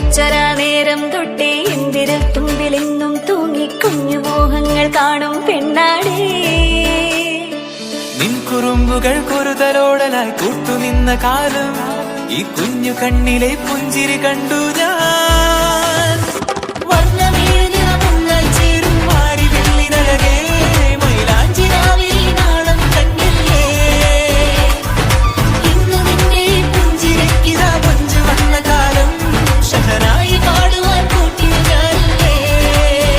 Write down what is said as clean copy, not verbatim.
അച്ചരാ നേരം തൊട്ടേ എന്തിരൽ തുമ്പിലെന്നും തൂങ്ങി കുഞ്ഞു മോഹങ്ങൾ കാണും പെണ്ണാടേ. നിൻ കുറുമ്പുകൾ കുറുതലോടലായി കൂട്ടുനിന്ന കാലം ഈ കുഞ്ഞു കണ്ണിലെ പുഞ്ചിരി കണ്ടു ഞാൻ.